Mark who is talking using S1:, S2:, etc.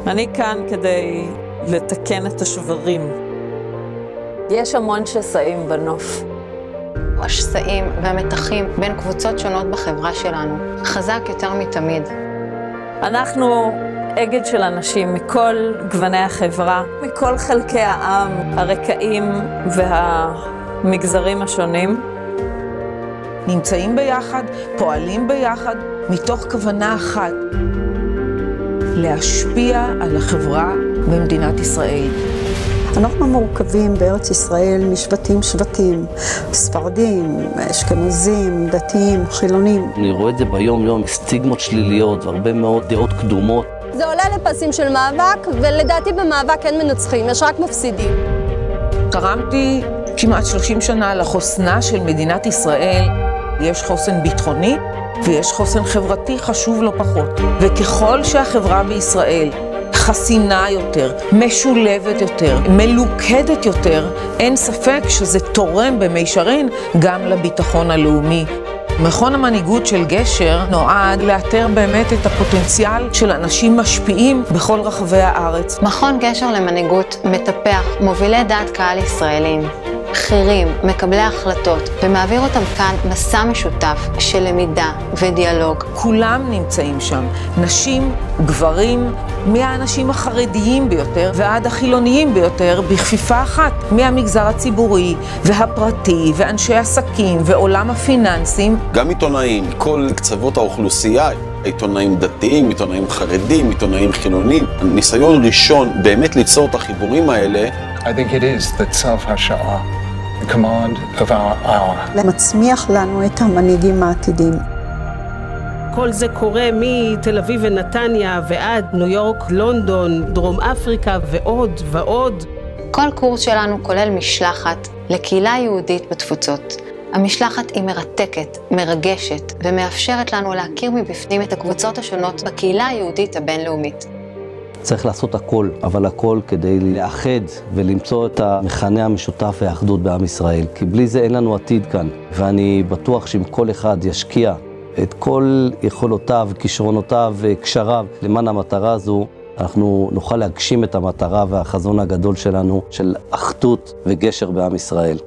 S1: אני כאן כדי לתקן את השברים. יש המון שסעים בנוף.
S2: השסעים והמתחים בין קבוצות שונות בחברה שלנו חזק יותר מתמיד.
S1: אנחנו אגד של אנשים מכל גווני החברה, מכל חלקי העם, הרקעים והמגזרים השונים.
S3: נמצאים ביחד, פועלים ביחד, מתוך כוונה אחת, להשפיע על החברה במדינת ישראל.
S4: אנחנו מורכבים בארץ ישראל משבטים, ספרדים, אשכנזים, דתיים, חילונים.
S5: אני רואה את זה ביום יום, סטיגמות שליליות והרבה מאוד דעות קדומות.
S6: זה עולה לפסים של מאבק, ולדעתי במאבק אין מנצחים, יש רק מפסידים.
S3: תרמתי כמעט 30 שנה לחוסנה של מדינת ישראל. יש חוסן ביטחוני ויש חוסן חברתי חשוב לא פחות. וככל שהחברה בישראל חסינה יותר, משולבת יותר, מלוכדת יותר, אין ספק שזה תורם במישרין גם לביטחון הלאומי. מכון המנהיגות של גשר נועד לאתר באמת את הפוטנציאל של אנשים משפיעים בכל רחבי הארץ.
S2: מכון גשר למנהיגות מטפח מובילי דעת קהל ישראלים, בכירים, מקבלי החלטות, ומעביר אותם כאן מסע משותף של למידה ודיאלוג.
S3: כולם נמצאים שם, נשים, גברים, מהאנשים החרדיים ביותר ועד החילוניים ביותר, בכפיפה אחת, מהמגזר הציבורי והפרטי ואנשי עסקים ועולם הפיננסים.
S7: גם עיתונאים, כל קצוות האוכלוסייה, עיתונאים דתיים, עיתונאים חרדים, עיתונאים חילונים. ניסיון ראשון באמת ליצור את החיבורים האלה.
S8: I think it is that צו השעה, the command of our hour.
S4: למצמיח לנו את המנהיגים העתידים.
S9: כל זה קורה מתל אביב ונתניה ועד ניו יורק, לונדון, דרום אפריקה ועוד ועוד.
S2: כל קורס שלנו כולל משלחת לקהילה יהודית בתפוצות. המשלחת היא מרתקת, מרגשת ומאפשרת לנו להכיר מבפנים את הקבוצות השונות בקהילה היהודית הבינלאומית.
S5: צריך לעשות הכל, אבל הכל כדי לאחד ולמצוא את המכנה המשותף והאחדות בעם ישראל. כי בלי זה אין לנו עתיד כאן. ואני בטוח שאם כל אחד ישקיע את כל יכולותיו, כישרונותיו וקשריו למען המטרה הזו, אנחנו נוכל להגשים את המטרה והחזון הגדול שלנו של אחדות וגשר בעם ישראל.